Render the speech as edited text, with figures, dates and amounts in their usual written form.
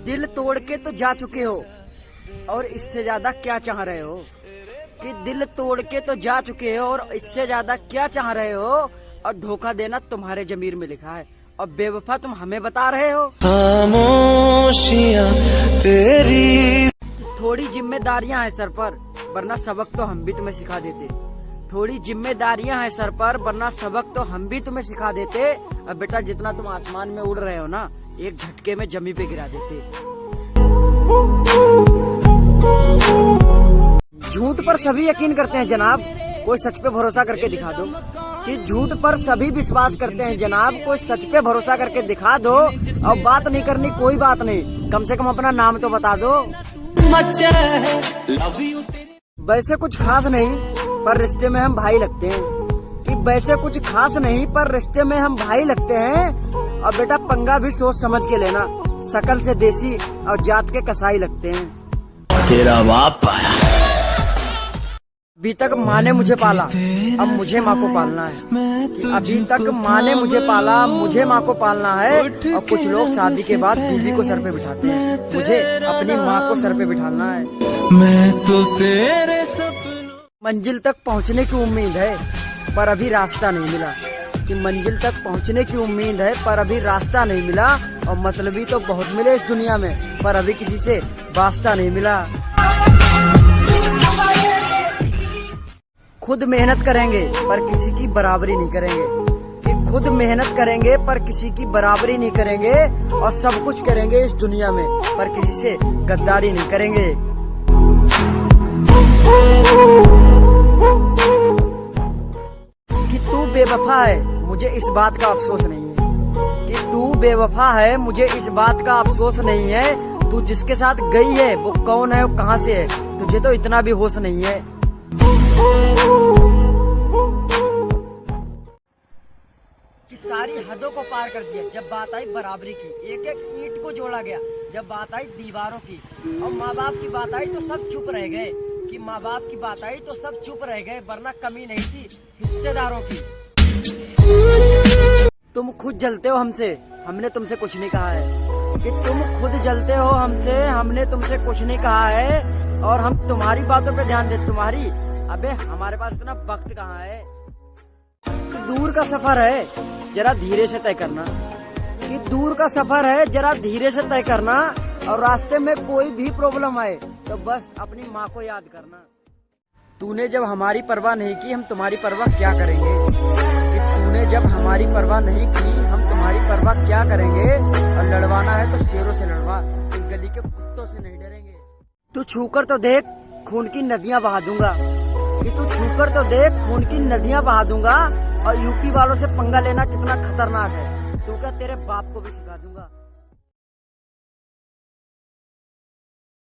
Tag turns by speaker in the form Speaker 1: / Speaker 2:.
Speaker 1: दिल तोड़ के तो जा चुके हो और इससे ज्यादा क्या चाह रहे हो। कि दिल तोड़ के तो जा चुके हो और इससे ज्यादा क्या चाह रहे हो। और धोखा देना तुम्हारे जमीर में लिखा है और बेवफा तुम हमें बता रहे हो।
Speaker 2: खामोशियां तेरी।
Speaker 1: थोड़ी जिम्मेदारियां हैं सर पर, वरना सबक तो हम भी तुम्हें सिखा देते। थोड़ी जिम्मेदारियां हैं सर पर, वरना सबक तो हम भी तुम्हें सिखा देते। अब बेटा जितना तुम आसमान में उड़ रहे हो ना, एक झटके में जमी पे गिरा देते। झूठ पर सभी यकीन करते हैं जनाब, कोई सच पे भरोसा करके दिखा दो। कि झूठ पर सभी विश्वास करते हैं जनाब, कोई सच पे भरोसा करके दिखा दो। और बात नहीं करनी कोई बात नहीं, कम से कम अपना नाम तो बता दो। वैसे कुछ खास नहीं पर रिश्ते में हम भाई लगते हैं। कि वैसे कुछ खास नहीं पर रिश्ते में हम भाई लगते हैं। और बेटा पंगा भी सोच समझ के लेना, शकल से देसी और जात के कसाई लगते हैं।
Speaker 2: तेरा बाप आया।
Speaker 1: अभी तक माँ ने मुझे पाला, अब मुझे माँ को पालना है। कि अभी तक माँ ने मुझे पाला, मुझे माँ को पालना है। और कुछ लोग शादी के बाद बीवी को सर पे बिठाते हैं, मुझे अपनी माँ को सर पे बिठाना है।
Speaker 2: मैं तो तेरे
Speaker 1: मंजिल तक पहुँचने की उम्मीद है पर अभी रास्ता नहीं मिला। कि मंजिल तक पहुँचने की उम्मीद है पर अभी रास्ता नहीं मिला। और मतलबी तो बहुत मिले इस दुनिया में, पर अभी किसी से वास्ता नहीं मिला। खुद मेहनत करेंगे पर किसी की बराबरी नहीं करेंगे। कि खुद मेहनत करेंगे पर किसी की बराबरी नहीं करेंगे। और सब कुछ करेंगे इस दुनिया में पर किसी से गद्दारी नहीं करेंगे। कि तू बेवफा है मुझे इस बात का अफसोस नहीं है। कि तू बेवफा है मुझे इस बात का अफसोस नहीं है। तू जिसके साथ गई है वो कौन है, वो कहाँ से है, तुझे तो इतना भी होश नहीं है। कि सारी हदों को पार कर दिया जब बात आई बराबरी की। एक एक ईंट को जोड़ा गया जब बात आई दीवारों की। और माँ बाप की बात आई तो सब चुप रह गए। कि माँ बाप की बात आई तो सब चुप रह गए, वरना कमी नहीं थी हिस्सेदारों की। तुम खुद जलते हो हमसे, हमने तुमसे कुछ नहीं कहा है। कि तुम खुद जलते हो हमसे, हमने तुमसे कुछ नहीं कहा है। और हम तुम्हारी बातों पे ध्यान देते, तुम्हारी। अबे हमारे पास इतना वक्त कहाँ है। तो दूर का सफर है जरा धीरे से तय करना। कि दूर का सफर है जरा धीरे से तय करना। और रास्ते में कोई भी प्रॉब्लम आए तो बस अपनी माँ को याद करना। तूने जब हमारी परवाह नहीं की, हम तुम्हारी परवाह क्या करेंगे। कि तूने जब हमारी परवाह नहीं की, हम तुम्हारी परवाह क्या करेंगे। और लड़वाना है तो शेरों से लड़वा, इन गली के कुत्तों से नहीं डरेंगे। तू छूकर तो देख खून की नदियां बहा दूंगा। कि तू छूकर तो देख खून की नदियां बहा दूंगा। और यूपी वालों से पंगा लेना कितना खतरनाक है, तू क्या तेरे बाप को भी सिखा दूंगा।